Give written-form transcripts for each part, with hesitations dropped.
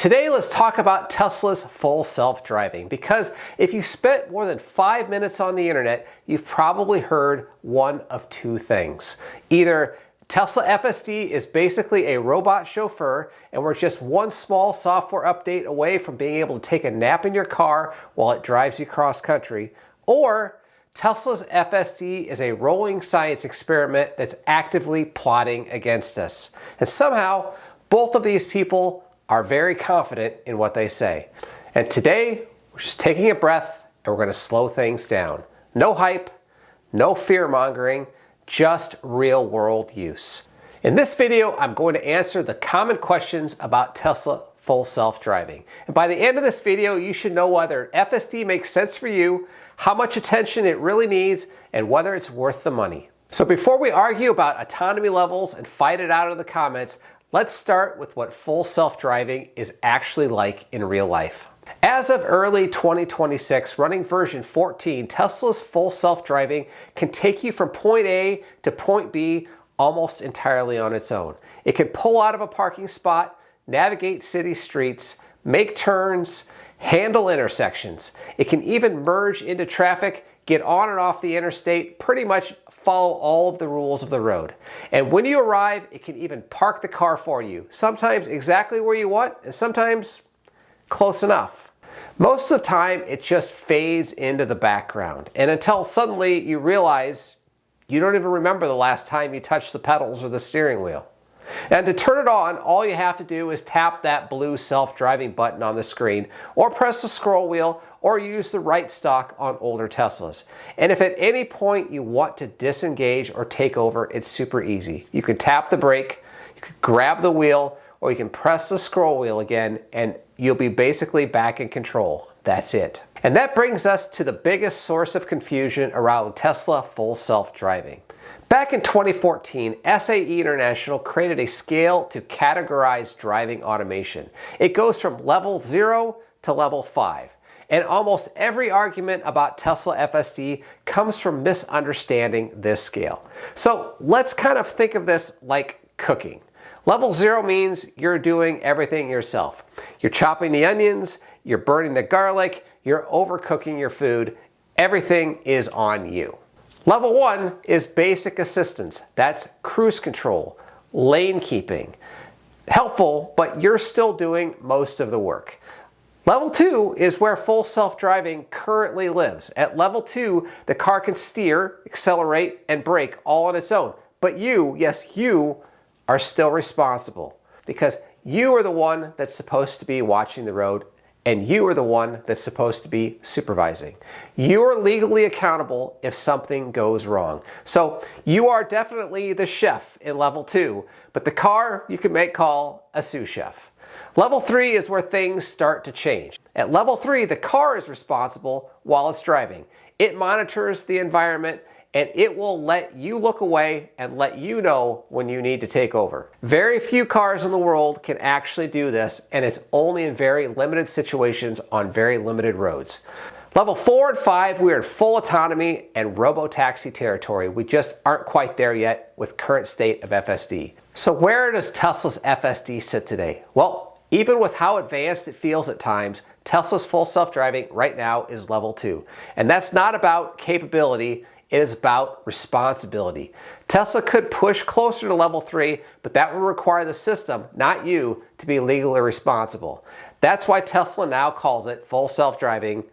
Today, let's talk about Tesla's full self-driving, because if you spent more than 5 minutes on the internet, you've probably heard one of two things. Either Tesla FSD is basically a robot chauffeur and we're just one small software update away from being able to take a nap in your car while it drives you cross country, or Tesla's FSD is a rolling science experiment that's actively plotting against us. And somehow, both of these people are very confident in what they say. And today, we're just taking a breath and we're going to slow things down. No hype, no fear-mongering, just real-world use. In this video, I'm going to answer the common questions about Tesla full self-driving. And by the end of this video, you should know whether FSD makes sense for you, how much attention it really needs, and whether it's worth the money. So before we argue about autonomy levels and fight it out in the comments, let's start with what full self-driving is actually like in real life. As of early 2026, running version 14, Tesla's full self-driving can take you from point A to point B almost entirely on its own. It can pull out of a parking spot, navigate city streets, make turns, handle intersections. It can even merge into traffic, get on and off the interstate, pretty much follow all of the rules of the road. And when you arrive, it can even park the car for you, sometimes exactly where you want, and sometimes close enough. Most of the time, it just fades into the background, and until suddenly you realize you don't even remember the last time you touched the pedals or the steering wheel. And to turn it on, all you have to do is tap that blue self-driving button on the screen, or press the scroll wheel, or use the right stalk on older Teslas. And if at any point you want to disengage or take over, it's super easy. You can tap the brake, you can grab the wheel, or you can press the scroll wheel again, and you'll be basically back in control. That's it. And that brings us to the biggest source of confusion around Tesla full self-driving. Back in 2014, SAE International created a scale to categorize driving automation. It goes from level 0 to level 5. And almost every argument about Tesla FSD comes from misunderstanding this scale. So let's kind of think of this like cooking. Level 0 means you're doing everything yourself. You're chopping the onions, you're burning the garlic, you're overcooking your food. Everything is on you. Level 1 is basic assistance. That's cruise control, lane keeping. Helpful, but you're still doing most of the work. Level 2 is where full self-driving currently lives. At level 2, the car can steer, accelerate, and brake all on its own. But you, yes, you, are still responsible, because you are the one that's supposed to be watching the road, and you are the one that's supposed to be supervising. You are legally accountable if something goes wrong. So you are definitely the chef in level 2, but the car you can make call a sous chef. Level 3 is where things start to change. At level 3, the car is responsible while it's driving. It monitors the environment, and it will let you look away and let you know when you need to take over. Very few cars in the world can actually do this, and it's only in very limited situations on very limited roads. Level 4 and 5, we are in full autonomy and robo-taxi territory. We just aren't quite there yet with current state of FSD. So where does Tesla's FSD sit today? Well, even with how advanced it feels at times, Tesla's full self-driving right now is level 2. And that's not about capability, it is about responsibility. Tesla could push closer to level 3, but that would require the system, not you, to be legally responsible. That's why Tesla now calls it full self-driving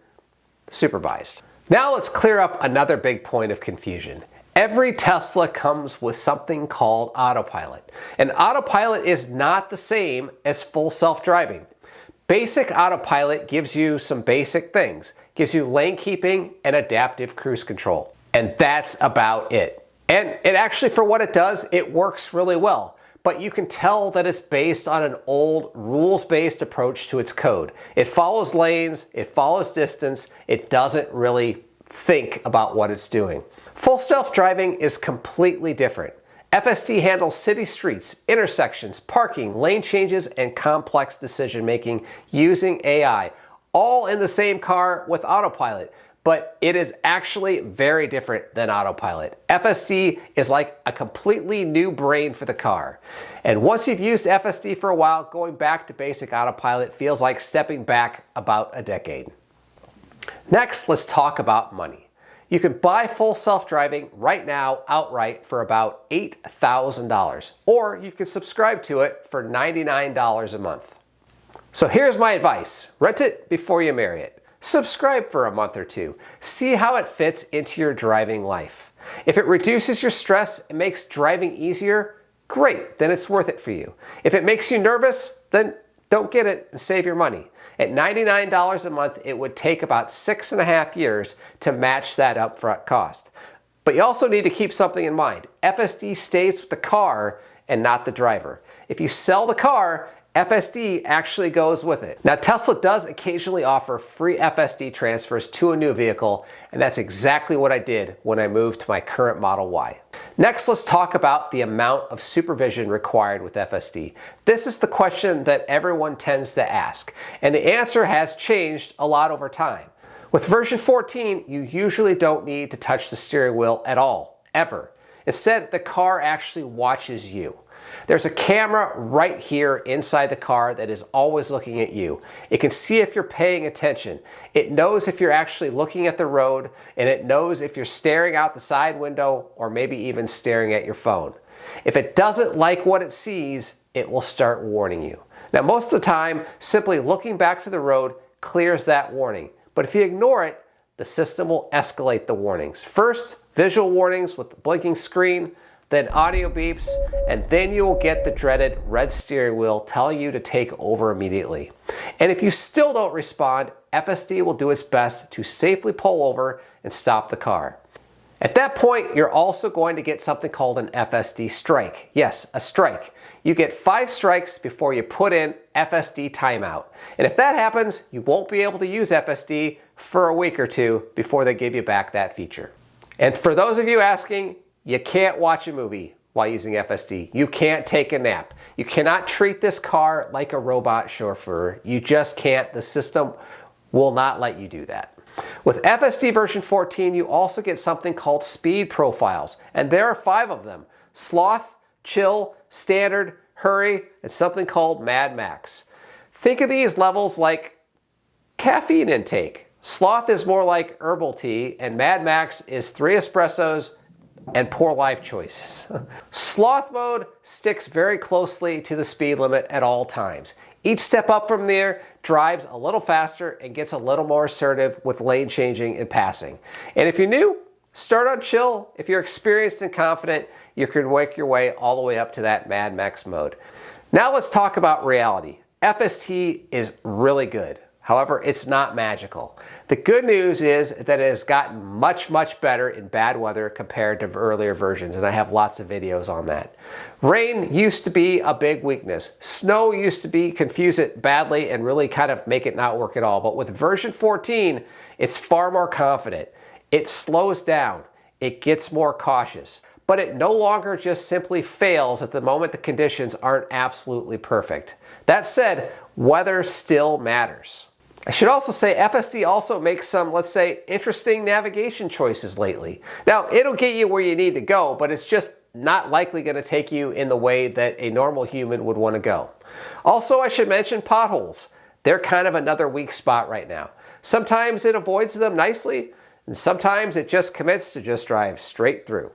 supervised. Now let's clear up another big point of confusion. Every Tesla comes with something called Autopilot. And Autopilot is not the same as full self-driving. Basic Autopilot gives you some basic things. Gives you lane keeping and adaptive cruise control. And that's about it. And it actually, for what it does, it works really well. But you can tell that it's based on an old rules-based approach to its code. It follows lanes, it follows distance, it doesn't really think about what it's doing. Full self-driving is completely different. FSD handles city streets, intersections, parking, lane changes, and complex decision-making using AI, all in the same car with Autopilot. but it is actually very different than Autopilot. FSD is like a completely new brain for the car. And once you've used FSD for a while, going back to basic Autopilot feels like stepping back about a decade. Next, let's talk about money. You can buy full self-driving right now outright for about $8,000, or you can subscribe to it for $99 a month. So here's my advice. Rent it before you marry it. Subscribe for a month or two. See how it fits into your driving life. If it reduces your stress and makes driving easier, great, then it's worth it for you. If it makes you nervous, then don't get it and save your money. At $99 a month, it would take about 6.5 years to match that upfront cost. But you also need to keep something in mind. FSD stays with the car and not the driver. If you sell the car, FSD actually goes with it. Now, Tesla does occasionally offer free FSD transfers to a new vehicle, and that's exactly what I did when I moved to my current Model Y. Next, let's talk about the amount of supervision required with FSD. This is the question that everyone tends to ask, and the answer has changed a lot over time. With version 14, you usually don't need to touch the steering wheel at all, ever. Instead, the car actually watches you. There's a camera right here inside the car that is always looking at you. It can see if you're paying attention. It knows if you're actually looking at the road, and it knows if you're staring out the side window or maybe even staring at your phone. If it doesn't like what it sees, it will start warning you. Now, most of the time, simply looking back to the road clears that warning. But if you ignore it, the system will escalate the warnings. First, visual warnings with the blinking screen, then audio beeps, and then you will get the dreaded red steering wheel telling you to take over immediately. And if you still don't respond, FSD will do its best to safely pull over and stop the car. At that point, you're also going to get something called an FSD strike. Yes, a strike. You get 5 strikes before you put in FSD timeout. And if that happens, you won't be able to use FSD for a week or two before they give you back that feature. And for those of you asking, you can't watch a movie while using FSD. You can't take a nap. You cannot treat this car like a robot chauffeur. You just can't. The system will not let you do that. With FSD version 14, you also get something called speed profiles, and there are 5 of them: sloth, chill, standard, hurry, and something called Mad Max. Think of these levels like caffeine intake. Sloth is more like herbal tea, and Mad Max is 3 espressos and poor life choices. Sloth mode sticks very closely to the speed limit at all times. Each step up from there drives a little faster and gets a little more assertive with lane changing and passing. And if you're new, start on chill. If you're experienced and confident, you can work your way all the way up to that Mad Max mode. Now let's talk about reality. FSD is really good. However, it's not magical. The good news is that it has gotten much, much better in bad weather compared to earlier versions, and I have lots of videos on that. Rain used to be a big weakness. Snow used to confuse it badly and really kind of make it not work at all. But with version 14, it's far more confident. It slows down. It gets more cautious. But it no longer just simply fails at the moment the conditions aren't absolutely perfect. That said, weather still matters. I should also say FSD also makes some, let's say, interesting navigation choices lately. Now, it'll get you where you need to go, but it's just not likely going to take you in the way that a normal human would want to go. Also, I should mention potholes. They're kind of another weak spot right now. Sometimes it avoids them nicely, and sometimes it just commits to just drive straight through.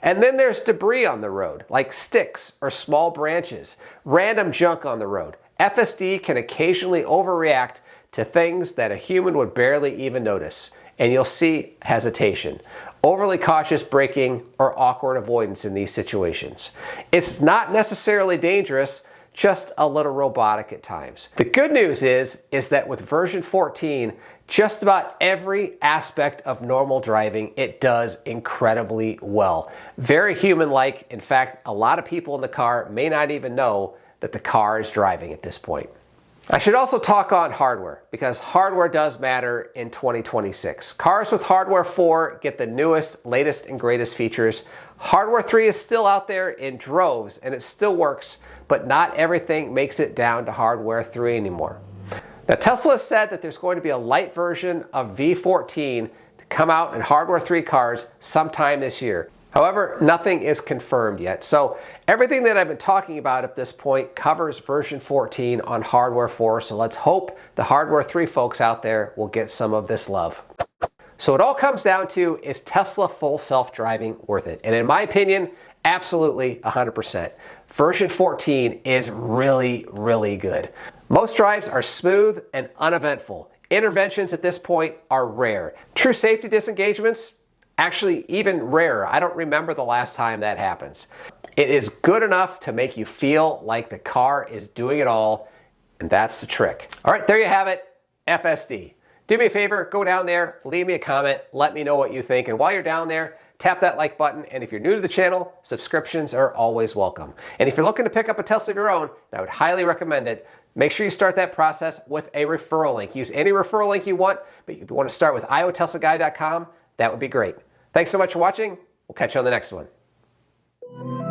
And then there's debris on the road, like sticks or small branches, random junk on the road. FSD can occasionally overreact to things that a human would barely even notice, and you'll see hesitation, overly cautious braking, or awkward avoidance in these situations. It's not necessarily dangerous, just a little robotic at times. The good news is that with version 14, just about every aspect of normal driving, it does incredibly well. Very human-like. In fact, a lot of people in the car may not even know that the car is driving at this point. I should also talk on hardware, because hardware does matter in 2026. Cars with hardware 4 get the newest, latest, and greatest features. Hardware 3 is still out there in droves, and it still works, but not everything makes it down to hardware 3 anymore. Now, Tesla has said that there's going to be a light version of V14 come out in hardware 3 cars sometime this year. However, nothing is confirmed yet. So everything that I've been talking about at this point covers version 14 on hardware 4. So let's hope the hardware 3 folks out there will get some of this love. So it all comes down to, is Tesla full self-driving worth it? And in my opinion, absolutely 100%. Version 14 is really, really good. Most drives are smooth and uneventful. Interventions at this point are rare. True safety disengagements, actually even rarer. I don't remember the last time that happens. It is good enough to make you feel like the car is doing it all, and that's the trick. All right, there you have it, FSD. Do me a favor, go down there, leave me a comment, let me know what you think, and while you're down there, tap that like button, and if you're new to the channel, subscriptions are always welcome. And if you're looking to pick up a Tesla of your own, I would highly recommend it. Make sure you start that process with a referral link. Use any referral link you want, but if you want to start with ioteslaguy.com, that would be great. Thanks so much for watching. We'll catch you on the next one.